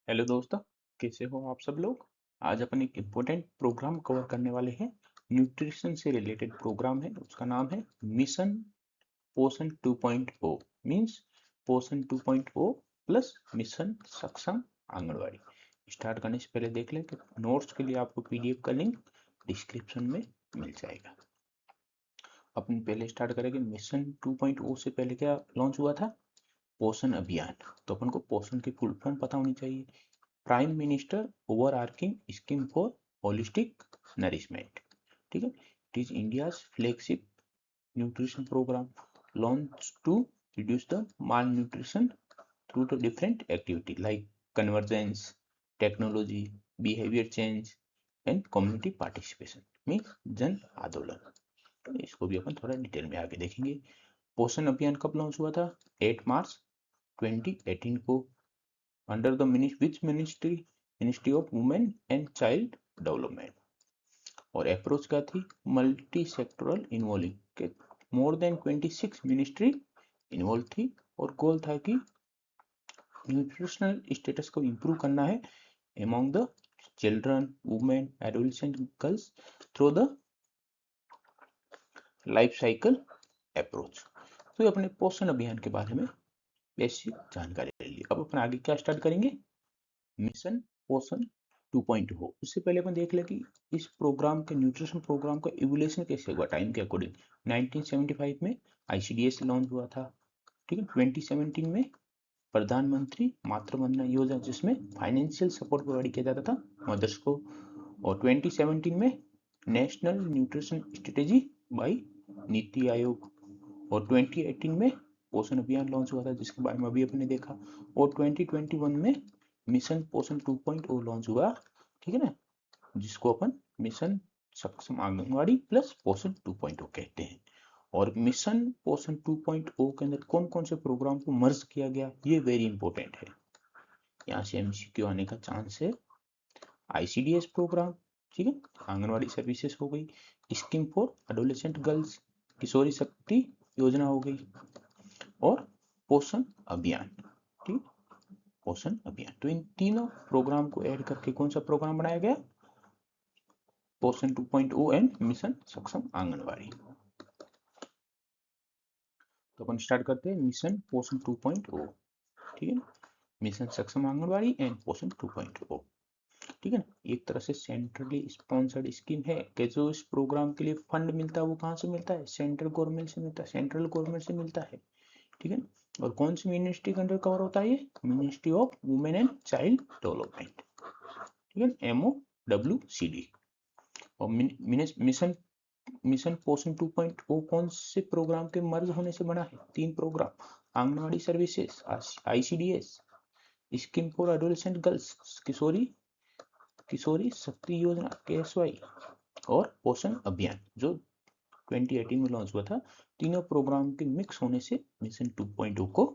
Hello दोस्तों, कैसे हो आप सब लोग। आज अपन एक इम्पोर्टेंट प्रोग्राम कवर करने वाले हैं। न्यूट्रिशन से रिलेटेड प्रोग्राम है, उसका नाम है मिशन पोषण 2.0। मींस पोषण 2.0 प्लस मिशन सक्षम आंगनवाड़ी। स्टार्ट करने से पहले देख लें कि नोट्स के लिए आपको पीडीएफ का लिंक डिस्क्रिप्शन में मिल जाएगा। अपन पहले स्टार्ट करेंगे। मिशन 2.0 से पहले क्या लॉन्च हुआ था? पोषण अभियान। तो अपन को पोषण की फुल फॉर्म पता होनी चाहिए। Prime minister overarching scheme for holistic nourishment. ठीक है, it is India's flagship nutrition programme launch to reduce the malnutrition through the different activity like convergence, technology, behaviour change and community participation. Means जन आंदोलन। तो इसको भी अपन थोड़ा detail में आगे देखेंगे। पोषण अभियान कब लॉन्च हुआ था? 8 मार्च 2018 को। Under the ministry of women and child development. और अप्रोच क्या थी? मल्टी सेक्टोरल इन्वॉल्विंग के मोर देन 26 मिनिस्ट्री इन्वॉल्व थी। और गोल था कि न्यूट्रिशनल स्टेटस को इम्प्रूव करना है among the children, women, adolescent girls through the life cycle approach. तो ये अपने पोषण अभियान के बारे में बेसिक जानकारी ले ली। अब अपन आगे क्या स्टार्ट करेंगे? मिशन पोषण 2.0। उससे पहले अपन देख ले कि इस प्रोग्राम के न्यूट्रिशन प्रोग्राम का इवोल्यूशन कैसे हुआ टाइम के अकॉर्डिंग। 1975 में आईसीडीएस लॉन्च हुआ था। ठीक है, 2017 में प्रधानमंत्री मातृ वंदना योजना, जिसमें फाइनेंशियल सपोर्ट प्रोवाइड किया जाता था मदर्स को। और 2017 में national nutrition strategy by NITI Aayog. और 2018 में पोषण अभियान लॉन्च हुआ था, जिसके बारे में अभी अपने देखा। और 2021 में मिशन पोषण 2.0 लॉन्च हुआ। ठीक है ना, जिसको अपन मिशन सक्षम आंगनवाड़ी प्लस पोषण 2.0 कहते हैं। और मिशन पोषण 2.0 के अंदर कौन कौन से प्रोग्राम को मर्ज किया गया, ये वेरी इंपॉर्टेंट है। यहाँ से एमसीक्यू आने का चांस है। आईसीडीएस प्रोग्राम, ठीक है, आंगनवाड़ी सर्विसेज हो गई। स्कीम फॉर एडोलेसेंट गर्ल्स, किशोरी शक्ति योजना हो गई। और पोषण अभियान, ठीक, पोषण अभियान। तो इन तीनों प्रोग्राम को ऐड करके कौन सा प्रोग्राम बनाया गया? पोषण 2.0 एंड मिशन सक्षम आंगनवाड़ी। तो अपन स्टार्ट करते हैं मिशन पोषण 2.0। ठीक है, मिशन सक्षम आंगनवाड़ी एंड पोषण 2.0। ठीक है ना, एक तरह से सेंट्रली स्पॉन्सर्ड स्कीम है कि जो इस प्रोग्राम के लिए फंड मिलता है वो कहाँ से मिलता है? सेंट्रल गवर्नमेंट से मिलता है, सेंट्रल गवर्नमेंट से मिलता है। ठीक है ना, और कौन सी मिनिस्ट्री के अंडर कवर होता है? ये ministry of women and child development. ठीक है, MOWCD। और मिशन मिशन पोषण 2.0 कौन से प्रोग्राम के मर्ज होने से बना है? 3 programme, Anganwadi services ICDS, scheme for adolescent girls Kishori Kishori Shakti Yojana KSY, और पोषण अभियान जो 2018 में लॉन्च हुआ था। तीनों प्रोग्राम के मिक्स होने से मिशन 2.0 को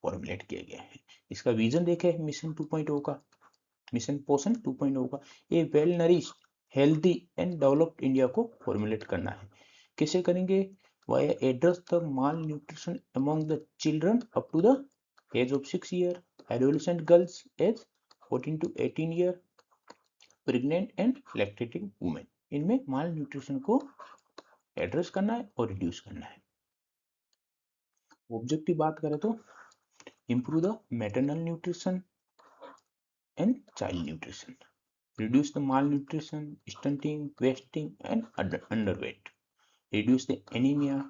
फॉर्मुलेट किया गया है। इसका विजन देखे मिशन 2.0 का, मिशन पोषण 2.0 का, a well nourished healthy and developed India को फॉर्मुलेट करना है। कैसे करेंगे? Via address the malnutrition among the children up to the age of 6 year, adolescent girls age 14 to 18 year, pregnant and lactating women. इनमें माल nutrition को address करना है और रिड्यूस करना है। ऑब्जेक्टिव बात करें तो improve the maternal nutrition and child nutrition, reduce the malnutrition, stunting, wasting and underweight, reduce the anemia।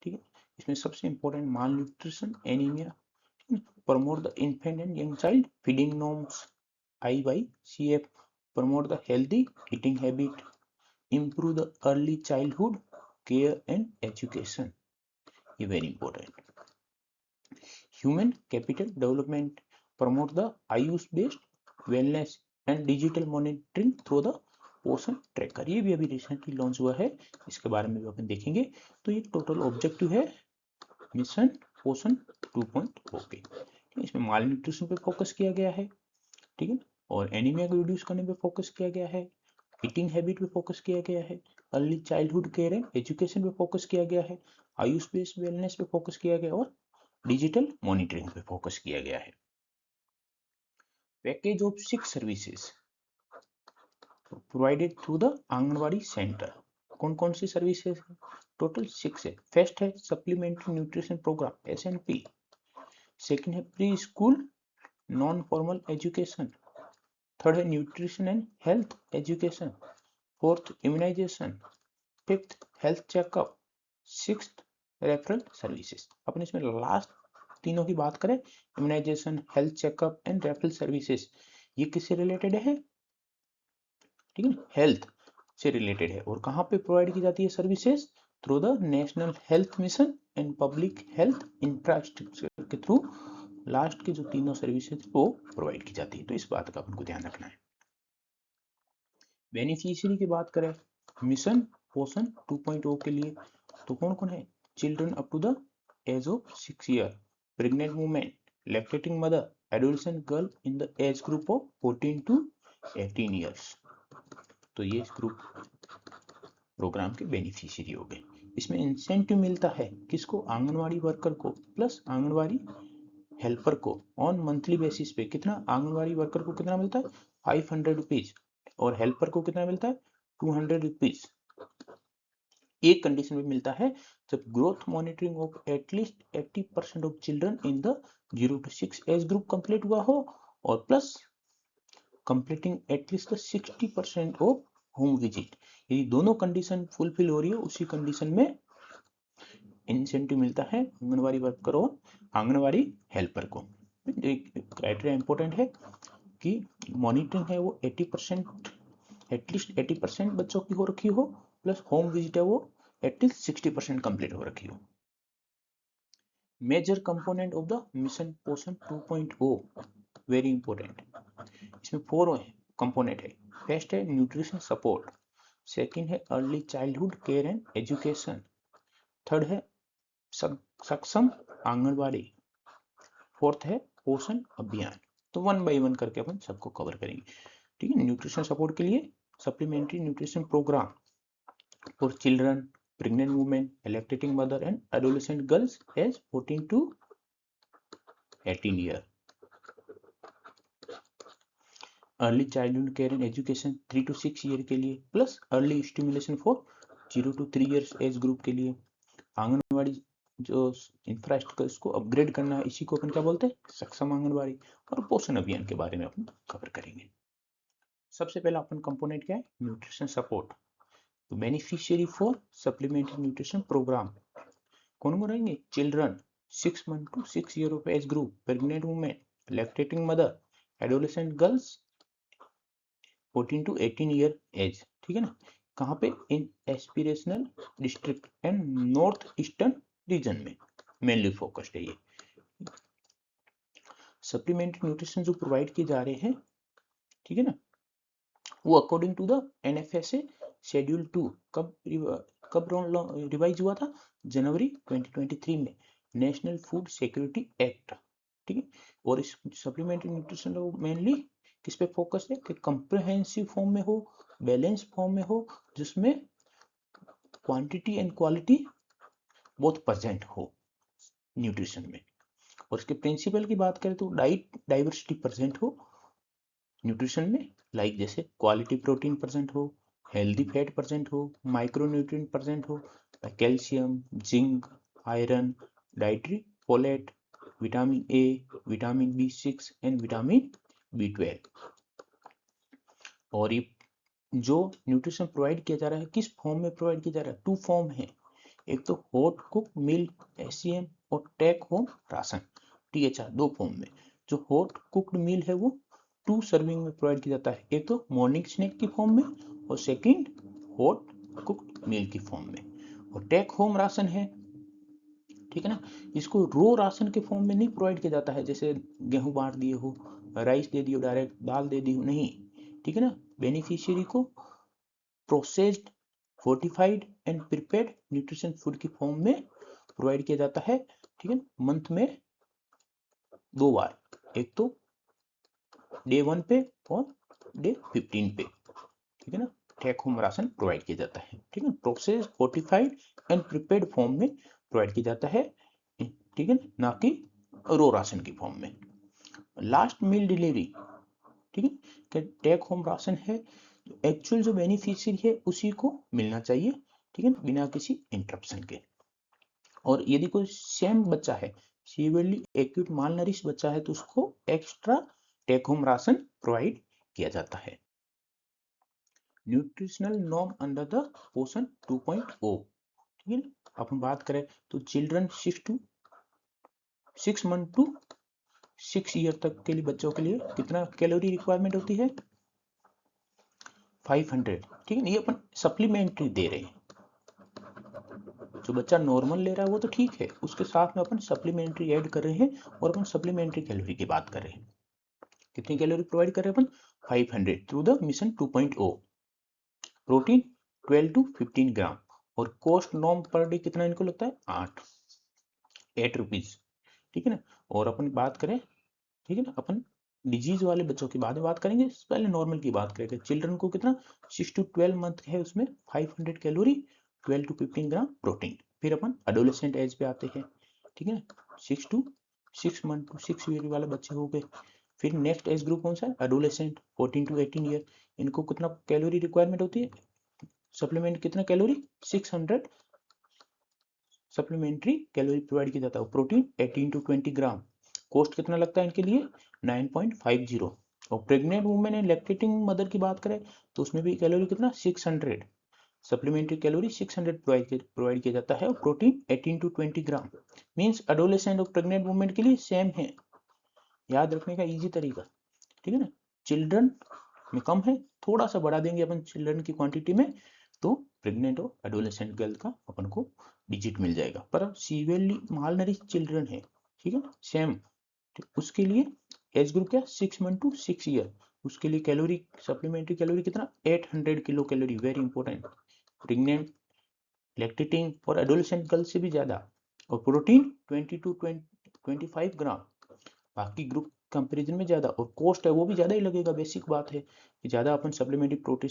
ठीक है, इसमें सबसे important mall nutrition, anaemia. Promote the infant and young child feeding norms IYCF, promote the healthy eating habit, improve the early childhood care and education। ये very important. Human capital development, promote the Ayush based wellness and digital monitoring through the Poshan tracker. ये भी अभी recently launch हुआ है, इसके बारे में भी अपन देखेंगे। तो ये टोटल ऑब्जेक्टिव है मिशन पोषण 2.0 के। इसमें माल न्यूट्रिशन पे फोकस किया गया है, ठीक है, और एनीमिया को रिड्यूस करने पे फोकस किया गया है, ईटिंग हैबिट पे फोकस किया गया है, early childhood care and education पे फोकस किया गया है, आयुष बेस्ड वेलनेस पे फोकस किया गया और डिजिटल मॉनिटरिंग पे फोकस किया गया है। Package of 6 services provided through the anganwadi centre. कौन कौन सी सर्विसेज है? टोटल 6 है। फर्स्ट है supplementary nutrition programme SNP। Second है preschool non formal education. Third है nutrition and health education. Fourth immunisation. Fifth health checkup. Sixth referral services. अपन इसमें last तीनों की बात करें, immunisation, health checkup and referral services, ये किससे रिलेटेड है? ठीक है, हेल्थ से रिलेटेड है। और कहाँ पे प्रोवाइड की जाती है services? Through the national health mission and public health infrastructure के थ्रू लास्ट की जो तीनों सर्विसेज वो प्रोवाइड की जाती है। तो इस बात का आपको ध्यान रखना है। बेनिफिशियरी की बात करें मिशन पोषण 2.0 के लिए, तो कौन कौन है? Children up to the age of 6 year, pregnant women, lactating mother, adolescent girl in the age group of 14 to 18 years. तो ये ग्रुप प्रोग्राम के बेनिफिशियरी हो गए। इसमें इंसेंटिव मिलता है किसको? आंगनवाड़ी वर्कर को प्लस आंगनवाड़ी हेल्पर को ऑन मंथली बेसिस पे। कितना? आंगनवाड़ी वर्कर को कितना मिलता है? 500 रुपीज। और हेल्पर को कितना मिलता है? 200 रुपीज। एक कंडीशन में मिलता है जब growth monitoring of at least 80% of children in the 0 to 6 age group complete हुआ हो और plus completing at least 60% of home visit. यदि दोनों कंडीशन फुलफिल हो रही है उसी कंडीशन में इंसेंटिव मिलता है आंगनवाड़ी वर्कर और आंगनवाड़ी हेल्पर को। क्राइटेरिया इंपॉर्टेंट है कि मॉनिटरिंग है वो 80% एटलीस्ट 80% बच्चों की हो रखी हो, प्लस होम विजिट है वो एटलीस्ट 60% कंप्लीट हो रखी हो। Major component of the mission Poshan 2.0 very important. इसमें 4 कंपोनेंट है। फर्स्ट है न्यूट्रिशन सपोर्ट, सेकंड है early childhood care and education, third है सक्षम आंगनवाड़ी, फोर्थ है पोषण अभियान। तो 1 by 1 करके अपन सबको कवर करेंगे। ठीक है, न्यूट्रिशन सपोर्ट के लिए supplementary nutrition programme for children, pregnant women, lactating mother and adolescent girls age 14 to 18 year. Early childhood care and education 3 to 6 year के लिए, plus early stimulation for 0 to 3 years age group के लिए। आंगनवाड़ी जो infrastructure इसको upgrade करना है, इसी को अपन क्या बोलते हैं? सक्षम आंगनवाड़ी। और पोषण अभियान के बारे में अपन कवर करेंगे। सबसे पहला अपन कंपोनेंट क्या है? Nutrition support. तो beneficiary for supplementary nutrition programme कौन कौन रहेंगे? Children 6 months to 6 year of age group, pregnant women, lactating mother, adolescent girls 14 to 18 year age. ठीक है ना? कहाँ पे? In aspirational district and north eastern region में मेनली फोकस्ड है ये। सप्लीमेंट्री न्यूट्रिशन जो प्रोवाइड किए जा रहे हैं, ठीक है ना, वो according to the NFSA schedule 2 कब रिवाइज हुआ था? जनवरी 2023 में, नेशनल फूड सिक्योरिटी एक्ट। ठीक है, और इस सप्लीमेंट्री न्यूट्रिशन मेनली किस पे फोकस है? कि कंप्रिहेंसिव फॉर्म में हो, बैलेंस फॉर्म में हो, जिसमें क्वांटिटी एंड क्वालिटी बहुत प्रेजेंट हो न्यूट्रिशन में। और इसके प्रिंसिपल की बात करें तो डाइट डाइवर्सिटी प्रेजेंट हो न्यूट्रिशन में, लाइक जैसे क्वालिटी प्रोटीन प्रेजेंट हो, हेल्दी फैट प्रेजेंट हो, माइक्रोन्यूट्रिएंट प्रेजेंट हो, calcium, zinc, iron, dietary folate, vitamin A, vitamin B6 and vitamin B12। और ये जो न्यूट्रिशन प्रोवाइड किया जा रहा है किस फॉर्म में प्रोवाइड किया जा रहा है? 2 फॉर्म है। एक तो हॉट कुक मील SCM और take home ration, THR, 2 form में। जो हॉट कुक्ड मील है वो 2 सर्विंग में प्रोवाइड किया जाता है, एक तो मॉर्निंग स्नैक की फॉर्म में और सेकंड हॉट कुक्ड मील की फॉर्म में। और टेक होम राशन है, ठीक है ना, इसको रो राशन के फॉर्म में नहीं प्रोवाइड किया जाता है, जैसे गेहूं बांट दिए हो, राइस दे दियो, डायरेक्ट दाल दे दी हो, नहीं। ठीक है ना, बेनिफिशियरी को processed, fortified and prepared nutrition food की फॉर्म में प्रोवाइड किया जाता है। ठीक है, मंथ में 2 बार, एक तो डे 1 पे और डे 15 पे। ठीक है ना, टेक होम राशन प्रोवाइड किया जाता है। ठीक है, process, fortified and prepared form में प्रोवाइड किया जाता है। ठीक है, ना कि रो राशन की फॉर्म में। Last mile delivery take home ration है, एक्चुअल जो बेनिफिशियरी है उसी को मिलना चाहिए, ठीक है ना, बिना किसी इंटरप्शन के। और यदि कोई सेम बच्चा है, सीवियरली एक्यूट माल नरिश बच्चा है, तो उसको extra take home ration provide किया जाता है। न्यूट्रिशनल नॉर्म अंडर द पोषण 2.0, ठीक है ना। अपन बात करें तो चिल्ड्रन 6 मंथ टू 6 ईयर तक के लिए बच्चों के लिए कितना कैलोरी रिक्वायरमेंट होती है, 500, ठीक है ना। ये अपन सप्लीमेंट्री दे रहे हैं, जो बच्चा नॉर्मल ले रहा है वो तो ठीक है, उसके साथ में अपन सप्लीमेंट्री ऐड कर रहे हैं, और अपन सप्लीमेंट्री कैलोरी की बात कर रहे हैं। कितनी कैलोरी प्रोवाइड कर रहे हैं अपन, 500 through the mission 2.0। Protein 12 to 15 ग्राम, और कॉस्ट नॉर्म पर डे कितना इनको लगता है, 8 रुपीज, ठीक है ना। और अपन बात करें, ठीक है ना, अपन डिजीज वाले बच्चों की बाद में बात करेंगे, पहले नॉर्मल की बात करेंगे। चिल्ड्रन को कितना, 6 to 12 मंथ है, उसमें 500 कैलोरी, 12 to 15 ग्राम प्रोटीन। फिर अपन एडोलेसेंट एज पे आते हैं, ठीक है ना, 6 मंथ टू 6 ईयर वाले बच्चे हो गए। फिर नेक्स्ट एज ग्रुप कौन सा है, एडोलेसेंट 14 to 18 ईयर। इनको कितना कैलोरी रिक्वायरमेंट होती है, सप्लीमेंट कितना कैलोरी, 600 सप्लीमेंट्री कैलोरी प्रोवाइड किया जाता है। प्रोटीन 18 to 20 ग्राम, कॉस्ट कितना लगता है इनके लिए, 9.50। और pregnant women and lactating mother की बात करें तो उसमें भी कैलोरी कितना, 600 सप्लीमेंट्री कैलोरी 600 प्रोवाइड किया जाता है। और protein 18 to 20 gram. Means adolescent और प्रेग्नेंट वुमेन के लिए सेम है, याद रखने का इजी तरीका, ठीक है ना। चिल्ड्रन में कम है, थोड़ा सा बढ़ा देंगे अपन चिल्ड्रन की क्वांटिटी में, तो प्रेग्नेंट और एडोलेसेंट गर्ल का अपन को डिजिट मिल जाएगा। पर सीवियरली माल नरिश चिल्ड्रन है, ठीक है, सेम, उसके लिए एज ग्रुप क्या, 6 मंथ टू 6 ईयर, उसके लिए कैलोरी सप्लीमेंट्री कैलोरी कितना, 800 kilo calorie, very important. Pregnant, lactating और एडोलेसेंट गर्ल से भी ज्यादा। और प्रोटीन 20 to 25 ग्राम, बाकी ग्रुप कंपैरिजन में ज्यादा। और कॉस्ट है वो भी ज्यादा ही लगेगा, बेसिक बात है कि ज्यादा अपन सप्लीमेंट्री प्रोटीन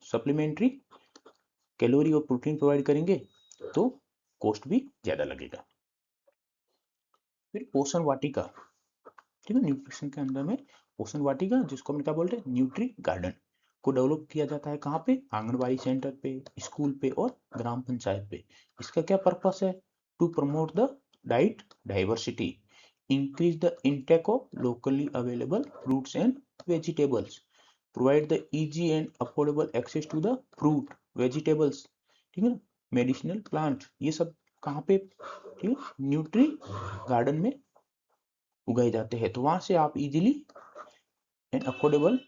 सप्लीमेंट्री कैलोरी और प्रोटीन प्रोवाइड करेंगे तो कॉस्ट भी ज्यादा लगेगा। फिर पोषण वाटिका, ठीक है, न्यूट्रिशन के अंदर में पोषण वाटिका, जिसको हम क्या बोलते हैं, न्यूट्री गार्डन, को डेवलप किया जाता है कहाँ पे, आंगनबाड़ी सेंटर पे, स्कूल पे और ग्राम पंचायत पे। इसका क्या पर्पस है, to promote the diet diversity, increase the intake of locally available fruits and vegetables, provide the easy and affordable access to the fruit vegetables, ठीक है ना, मेडिसिनल प्लांट। ये सब कहाँ पे, ठीक है, न्यूट्री गार्डन में उगाए जाते हैं। तो वहां से आप इजीली एंड अफोर्डेबल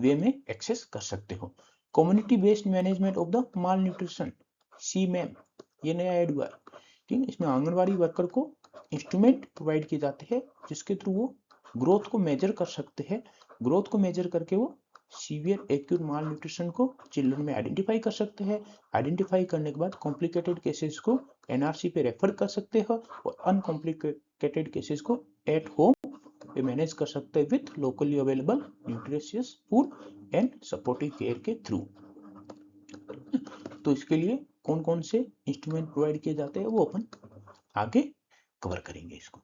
वे में एक्सेस कर सकते हो। Community based management of the mall nutrition, CMAM, ये नया ऐड हुआ है, ठीक है। इसमें आंगनबाड़ी वर्कर को इंस्ट्रूमेंट प्रोवाइड किए जाते हैं, जिसके थ्रू वो ग्रोथ को मेजर कर सकते हैं। ग्रोथ को मेजर करके वो सीवियर एक्यूट माल न्यूट्रिशन को चिल्ड्रन में आइडेंटिफाई कर सकते हैं। आइडेंटिफाई करने के बाद कॉम्प्लिकेटेड केसेस को NRC पे रेफर कर सकते हैं, और अनकॉम्प्लिकेटेड केसेस को एट होम पे मैनेज कर सकते हैं with locally available nutritious food and supportive care के थ्रू। तो इसके लिए कौन कौन से इंस्ट्रूमेंट प्रोवाइड किए जाते हैं वो अपन आगे कवर करेंगे इसको।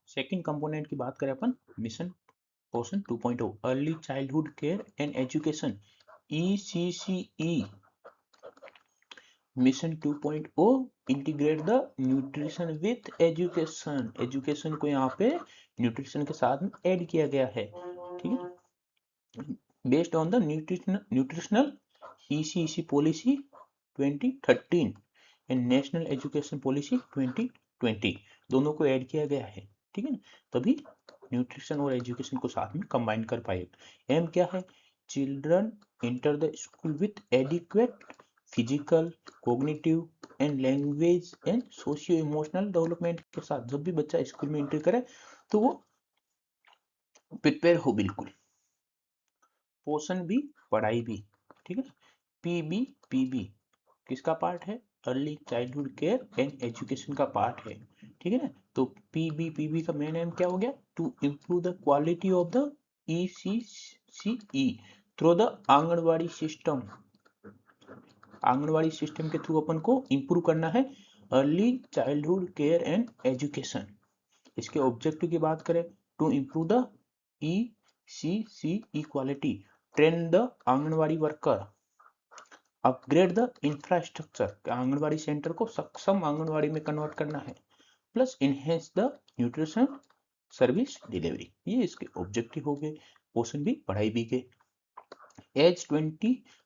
सेकंड कंपोनेंट की बात करें अपन, mission Poshan 2.0, early childhood care and education, ECCE mission 2.0 integrate the nutrition with education. Education को यहाँ पे न्यूट्रिशन के साथ में ऐड किया गया है, ठीक है, based on the nutritional ECEC policy 2013 and national education policy 2020, दोनों को ऐड किया गया है, ठीक है ना। तभी न्यूट्रिशन और एजुकेशन को साथ में कंबाइन कर पाए। एम क्या है, children enter the school with adequate physical, cognitive and language and socio emotional development के साथ। जब भी बच्चा स्कूल में एंटर करे तो वो प्रिपेयर हो बिल्कुल, पोषण भी पढ़ाई भी, ठीक है। PBPB किसका पार्ट है, early childhood care and education का पार्ट है, ठीक है ना। तो PBPB का मेन एम क्या हो गया, to improve the quality of the ECCE through the anganwadi system. Anganwadi system के थ्रू अपन को इंप्रूव करना है early childhood care and education. इसके ऑब्जेक्टिव की बात करें, to improve the CC equality, train the anganwadi worker, upgrade the infrastructure, anganwadi centre को सक्षम आंगनवाड़ी में कन्वर्ट करना है, plus enhance the nutrition service delivery, ये इसके ऑब्जेक्टिव हो गए। पोषण भी बढ़ाई भी गए। एज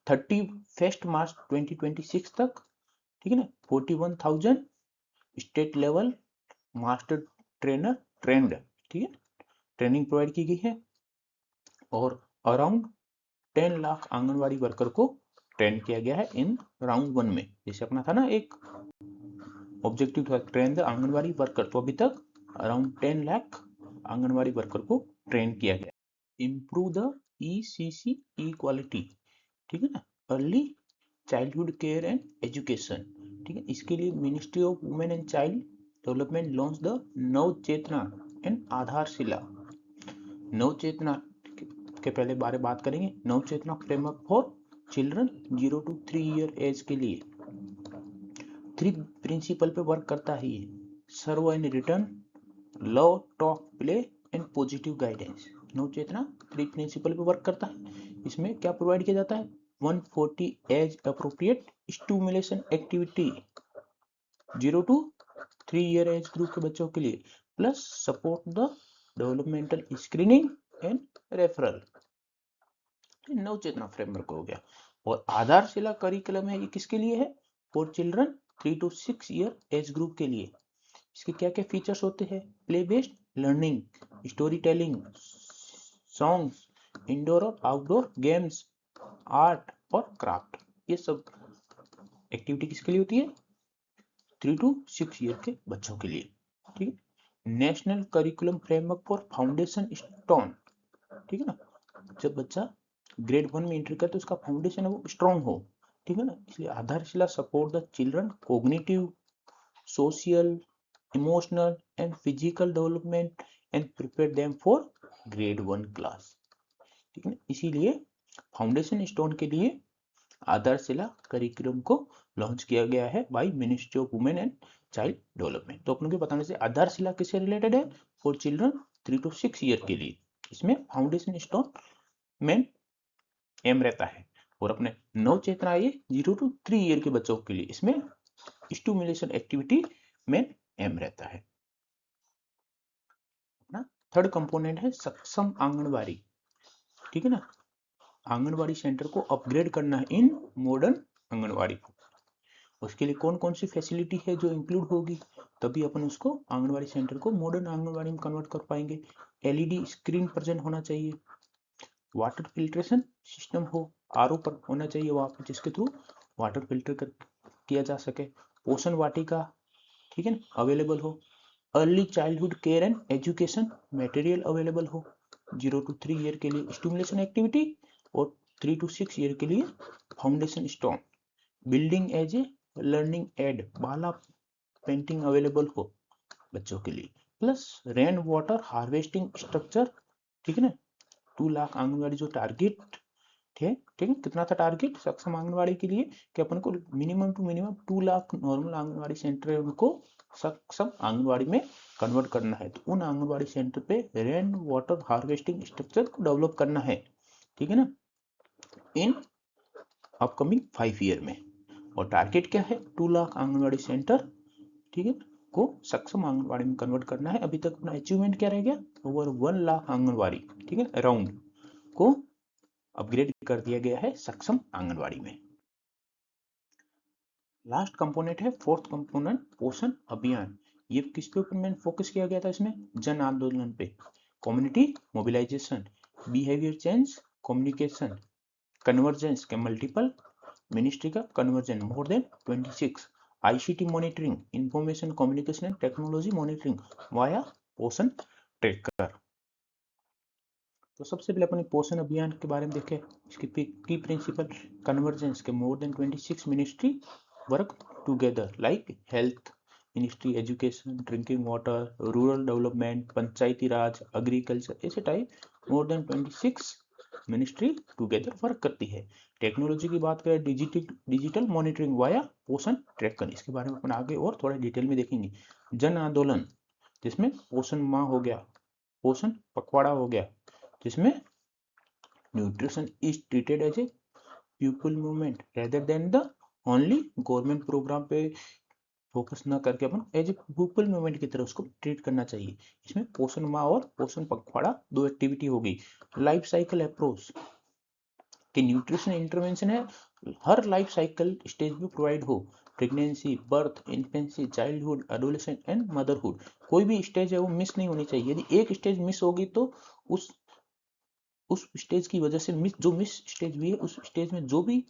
31 मार्च 2026 तक, ठीक है ना, 41,000 state level master trainer trend, ठीक है, ट्रेनिंग प्रोवाइड की गई है, और अराउंड 10 लाख आंगनवाड़ी वर्कर को ट्रेन किया गया है इन राउंड 1 में। जैसे अपना था ना एक ऑब्जेक्टिव था ट्रेन द आंगनवाड़ी वर्कर, तो अभी तक अराउंड 10 लाख आंगनवाड़ी वर्कर को ट्रेन किया गया। इम्प्रूव द ECC इक्वालिटी, ठीक है ना, early childhood care and education, ठीक है, इसके लिए ministry of women and child development launch the Navchetana and Aadharshila. Navchetana के पहले बारे बात करेंगे। Navchetana framework for children 0 to 3 year age के लिए 3 प्रिंसिपल पे वर्क करता है ये। Serve and return, love, talk, play and positive guidance. Navchetana 3 principle पे वर्क करता है। इसमें क्या प्रोवाइड किया जाता है? 140 age appropriate stimulation activity 0 to 3 year age group के बच्चों के लिए, plus support the developmental screening and referral. Navchetana framework हो गया। और आधारशिला करिकुलम है, ये किसके लिए है? For children 3 to 6 year age group के लिए। इसके क्या क्या फीचर्स होते हैं? Play based learning, story telling, songs, indoor और आउटडोर गेम्स, आर्ट और क्राफ्ट, ये सब एक्टिविटी किसके लिए होती है? 3 to 6 ईयर के बच्चों के लिए, ठीक है। National curriculum framework for foundation stone, ठीक है ना, जब बच्चा ग्रेड 1 में एंट्री करे तो उसका फाउंडेशन है वो स्ट्रॉन्ग हो, ठीक है ना, इसलिए आधारशिला support the children cognitive, social, emotional and physical development and prepare them for grade 1 class, ठीक है। इसीलिए फाउंडेशन स्टोन के लिए आधारशिला करिकुलम को लॉन्च किया गया है by ministry of women and child development. तो अपनों के बताने से आधारशिला किससे रिलेटेड है? फॉर चिल्ड्रन 3 to 6 ईयर के लिए। इसमें फाउंडेशन स्टोन मेन एम रहता है, और अपने नवचेतना ये 0 to 3 ईयर के बच्चों के लिए इसमें स्टिमुलेशन एक्टिविटी मेन एम रहता है। अपना थर्ड कंपोनेंट है सक्षम आंगनवाड़ी, ठीक है ना, आंगनवाड़ी सेंटर को अपग्रेड करना है इन मॉडर्न आंगनवाड़ी। उसके लिए कौन कौन सी फैसिलिटी है जो इंक्लूड होगी, तभी अपन उसको आंगनवाड़ी सेंटर को मॉडर्न आंगनवाड़ी में कन्वर्ट कर पाएंगे। LED स्क्रीन प्रेजेंट होना चाहिए, वाटर फिल्ट्रेशन सिस्टम हो, RO पर होना चाहिए वहां पर, जिसके थ्रू वाटर फिल्टर किया जा सके। पोषण वाटिका, ठीक है ना, अवेलेबल हो। Early childhood care and education material available हो 0 to 3 ईयर के लिए स्टिमुलेशन एक्टिविटी, और 3 to 6 ईयर के लिए foundation stone. Building as a learning aid, BaLA painting available हो बच्चों के लिए, plus rain water harvesting structure, ठीक है ना। 2 लाख आंगनवाड़ी जो टारगेट थे, ठीक है, कितना था टारगेट सक्षम आंगनवाड़ी के लिए कि अपन को minimum to minimum 2 lakh normal anganwadi centre है उनको सक्षम आंगनवाड़ी में कन्वर्ट करना है। तो उन आंगनवाड़ी सेंटर पे रेन वाटर हार्वेस्टिंग स्ट्रक्चर को डेवलप करना है, ठीक है ना, इन अपकमिंग 5 ईयर में। और टारगेट क्या है? 2 लाख आंगनवाड़ी सेंटर, ठीक है, को सक्षम आंगनवाड़ी में कन्वर्ट करना है। अभी तक अपना अचीवमेंट क्या रह गया? ओवर 1 लाख आंगनवाड़ी, ठीक है, अराउंड को अपग्रेड कर दिया गया है सक्षम आंगनवाड़ी में। लास्ट कंपोनेंट है फोर्थ कंपोनेंट पोषण अभियान। ये किसके ऊपर में फोकस किया गया था? इसमें जन आंदोलन पे, community mobilization, behaviour change, communication, convergence के मल्टीपल मिनिस्ट्री का conversion more than 26, ICT monitoring, information communication and technology monitoring via Poshan tracker. तो सबसे पहले अपने पोषण अभियान के बारे में देखें। इसकी की प्रिंसिपल कन्वर्जेंस के more than 26 ministry work together like health ministry, education, drinking water, rural development, Panchayati Raj, agriculture, ऐसे type more than 26 ministry together work करती है। टेक्नोलॉजी की बात करें, digital monitoring via Poshan tracker, इसके बारे में अपन आगे और थोड़ा डिटेल में देखेंगे। जन आंदोलन जिसमें पोषण माह हो गया, पोषण पखवाड़ा हो गया, जिसमें nutrition is treated as a people movement rather than the only government programme पे फोकस ना करके अपन एज ए पीपल मूवमेंट की तरह उसको ट्रीट करना चाहिए। इसमें पोषण माह और पोषण पखवाड़ा दो एक्टिविटी होगी। लाइफ साइकिल अप्रोच कि न्यूट्रिशन इंटरवेंशन है हर लाइफ साइकिल स्टेज में प्रोवाइड हो, pregnancy, birth, infancy, childhood, adolescent and motherhood, कोई भी स्टेज है वो मिस नहीं होनी चाहिए। यदि एक स्टेज मिस होगी तो उस स्टेज की वजह से मिस स्टेज हुई है उस स्टेज में जो भी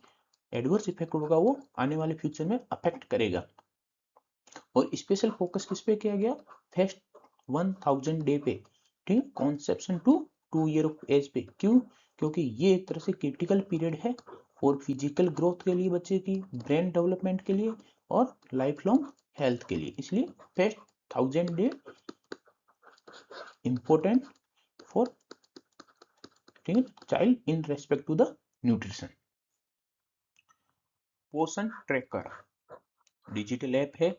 एडवर्स इफेक्ट होगा वो आने वाले फ्यूचर में अफेक्ट करेगा। और स्पेशल फोकस किस पे किया गया, फर्स्ट 1000 डे पे, ठीक है, conception to 2 year of age पे। क्यों, क्योंकि ये एक तरह से क्रिटिकल पीरियड है और फिजिकल ग्रोथ के लिए, बच्चे की ब्रेन डेवलपमेंट के लिए और लाइफ लॉन्ग हेल्थ के लिए, इसलिए फर्स्ट 1000 डे इंपॉर्टेंट फॉर, ठीक है, child in respect to the nutrition. Poshan tracker digital app है,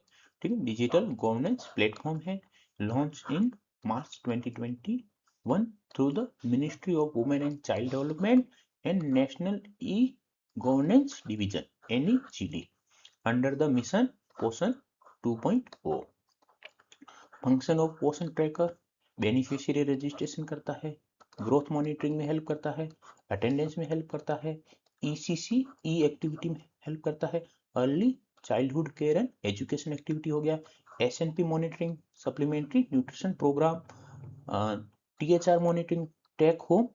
ठीक है, डिजिटल गवर्नेंस प्लेटफॉर्म है, launch in March 2021 through the ministry of women and child development and national e governance division NECD under the mission Poshan 2.0। Function of Poshan tracker, beneficiary registration करता है, growth monitoring में help करता है, attendance में help करता है, ECC E activity में help करता है, early childhood care and education activity हो गया, SNP monitoring, supplementary nutrition programme, THR monitoring, take home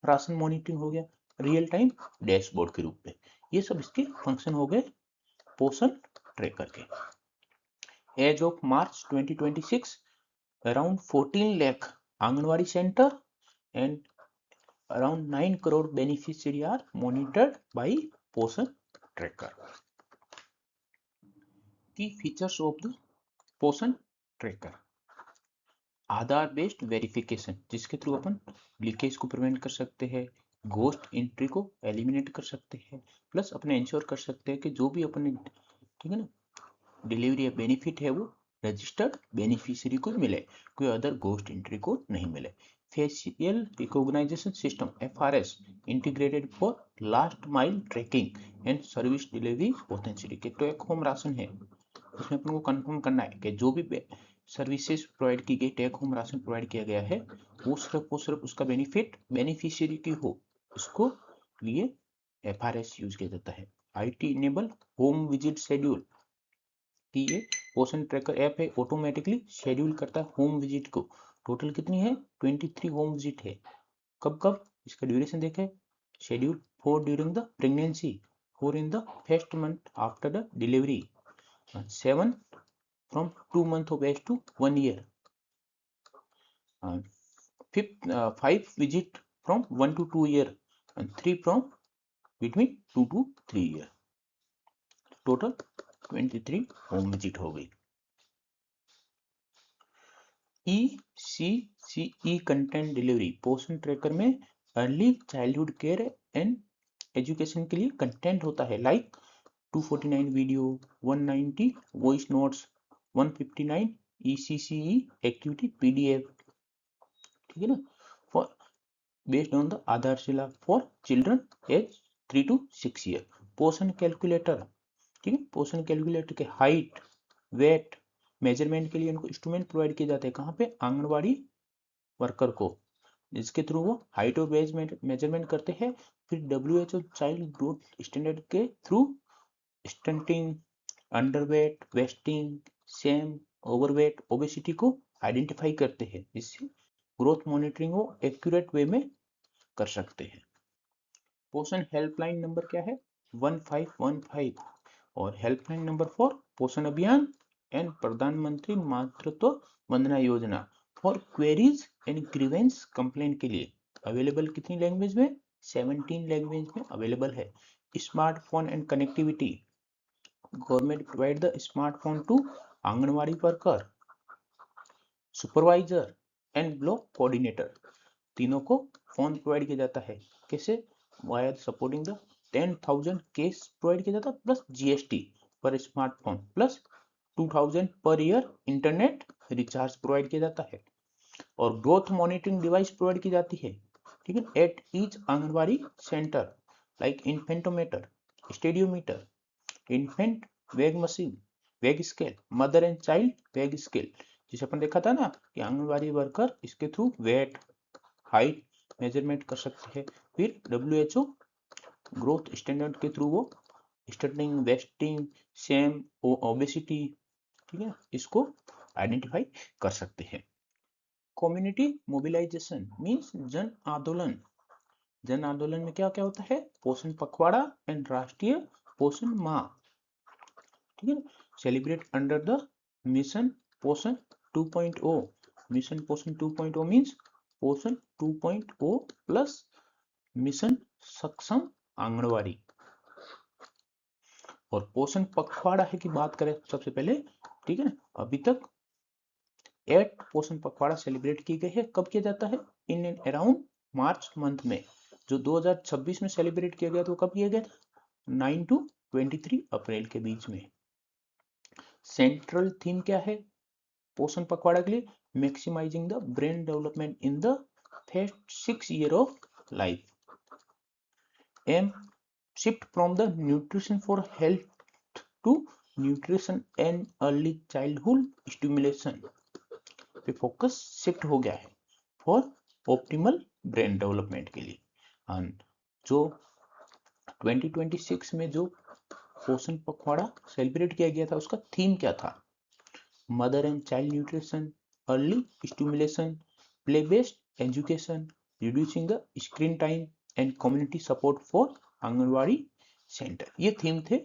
ration monitoring हो गया, रियल टाइम डैशबोर्ड के रूप में। ये सब इसके फंक्शन हो गए पोषण ट्रैकर के। As of March 2026 around 14 lakh anganwadi centre and around 9 crore beneficiary are monitored by Poshan tracker. की features of the Poshan tracker, Aadhaar based verification जिसके थ्रू अपन लीकेज को प्रिवेंट कर सकते हैं, घोस्ट एंट्री को एलिमिनेट कर सकते हैं, प्लस अपने इंश्योर कर सकते हैं कि जो भी अपने, ठीक है ना, डिलीवरी या बेनिफिट है वो रजिस्टर्ड बेनिफिशियरी को मिले, कोई अदर घोस्ट एंट्री को नहीं मिले। Facial recognition system FRS integrated for last mile tracking and service delivery authenticity के टेक होम राशन है, उसमें अपन को कंफर्म करना है कि जो भी सर्विसेज प्रोवाइड की गई, टेक होम राशन प्रोवाइड किया गया है वो सिर्फ उसका बेनिफिट बेनिफिशियरी की हो, उसको लिए FRS यूज किया जाता है। IT enable home visit schedule कि ये पोषण ट्रैकर ऐप है, ऑटोमेटिकली शेड्यूल करता है होम विजिट को। टोटल कितनी है, 23 होम विजिट है। कब कब, इसका ड्यूरेशन देखें, schedule 4 during the pregnancy, 4 in the first month after the delivery, 7 from 2 months of age to 1 year, 5 visit from 1 to 2 year and 3 from between 2 to 3 year। Total 23 home visit हो गई। ECCE content delivery Poshan tracker में early childhood care and education के लिए content होता है, like 249 video, 190 voice notes, 159 ECCE activity PDF, ठीक है ना, for based on the Aadharshila for children age 3 to 6 year. Poshan calculator, ठीक है, पोषण कैलकुलेटर के हाइट, वेट मेजरमेंट के लिए उनको इंस्ट्रूमेंट प्रोवाइड किए जाते हैं, कहाँ पे, आंगनवाड़ी वर्कर को, जिसके थ्रू वो हाइट और वेट मेजरमेंट करते हैं। फिर WHO चाइल्ड ग्रोथ स्टैंडर्ड के through stunting, underweight, wasting, same, overweight, obesity को आइडेंटिफाई करते हैं, जिससे ग्रोथ मॉनिटरिंग वो एक्यूरेट वे में कर सकते हैं। पोषण हेल्पलाइन नंबर क्या है, 1515, और हेल्पलाइन नंबर फॉर पोषण अभियान एंड प्रधानमंत्री मातृत्व Vandana Yojana for queries and grievance complaint के लिए अवेलेबल कितनी लैंग्वेज में, 17 लैंग्वेज में अवेलेबल है। Smartphone and connectivity, government provide the smartphone to anganwadi worker, supervisor and block coordinator, तीनों को फोन प्रोवाइड किया जाता है। कैसे, via supporting the 10,000 case provide किया जाता है plus GST per smartphone, plus 2000 per year internet recharge provide किया जाता है। और ग्रोथ मॉनिटरिंग डिवाइस प्रोवाइड की जाती है, ठीक है, at each anganwadi centre like infantometer, stadiometer, infant वेग मशीन, वेग स्केल, मदर एंड चाइल्ड वेग स्केल, जिसे अपन देखा था ना कि आंगनवाड़ी वर्कर इसके थ्रू वेट, हाइट मेजरमेंट कर सकते हैं। फिर WHO ग्रोथ स्टैंडर्ड के थ्रू वो स्टर्निंग, वेस्टिंग, सेम, ओबेसिटी, ठीक है, इसको आइडेंटिफाई कर सकते हैं। कम्युनिटी मोबिलाइजेशन मींस जन आंदोलन। जन आंदोलन में क्या क्या होता है? पोषण पखवाड़ा एंड राष्ट्रीय पोषण माह, ठीक है, celebrate under the mission Poshan 2.0। Mission Poshan 2.0 means पोषण 2.0 प्लस मिशन सक्षम आंगनवाड़ी। और पोषण पखवाड़ा है की बात करें सबसे पहले, ठीक है, अभी तक 8 पोषण पखवाड़ा सेलिब्रेट की गई है। कब किया जाता है? In and around March month में। जो 2026 में सेलिब्रेट किया गया तो कब किया गया था? 9 to 23 अप्रैल के बीच में। सेंट्रल थीम क्या है पोषण पखवाड़ा के लिए? Maximizing the brain development in the first 6 years of life. Um shift from the nutrition for health to nutrition and early childhood stimulation पे फोकस शिफ्ट हो गया है फॉर ऑप्टिमल ब्रेन डेवलपमेंट के लिए। एंड जो 2026 में जो पोषण पखवाड़ा सेलिब्रेट किया गया था उसका थीम क्या था? Mother and child nutrition, early stimulation, play based education, reducing the screen time and community support for anganwadi centre. ये थीम थे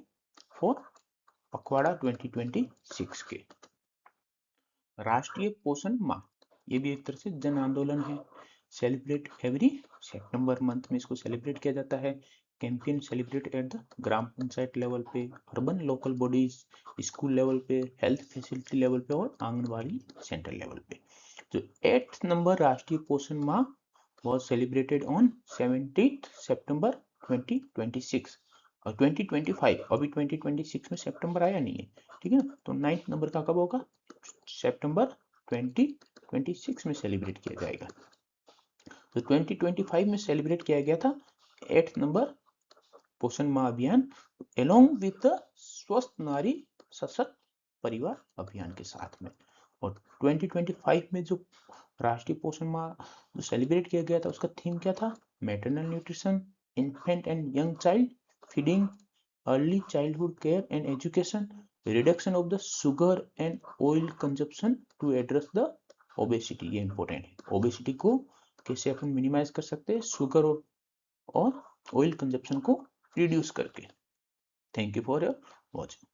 फॉर पखवाड़ा 2026 के। राष्ट्रीय पोषण माह ये भी एक तरह से जन आंदोलन है। सेलिब्रेट एवरी सितंबर मंथ में इसको सेलिब्रेट किया जाता है। Campaign celebrate at the gram panchayat level पे, urban local bodies, school level पे, हेल्थ फैसिलिटी लेवल पे और आंगनबाड़ी सेंटर लेवल पे। जो 8th नंबर राष्ट्रीय पोषण माह was celebrated on 17th September 2026 और 2025 अभी 2026 में सितंबर आया नहीं है, ठीक है ना, तो 9th नंबर का कब होगा? सितंबर 2026 में सेलिब्रेट किया जाएगा। तो 2025 में सेलिब्रेट किया गया था 8th नंबर पोषण माह अभियान एलोंग विद द स्वस्थ नारी सशक्त परिवार अभियान के साथ में। और 2025 में जो राष्ट्रीय पोषण माह जो सेलिब्रेट किया गया था उसका थीम क्या था? Maternal nutrition, infant and young child feeding, early childhood care and education, reduction of the sugar and oil consumption to address the obesity. ये इंपॉर्टेंट है, ओबेसिटी को कैसे अपन मिनिमाइज कर सकते हैं शुगर और ऑयल कंजप्शन को रिड्यूस करके। Thank you for your watching.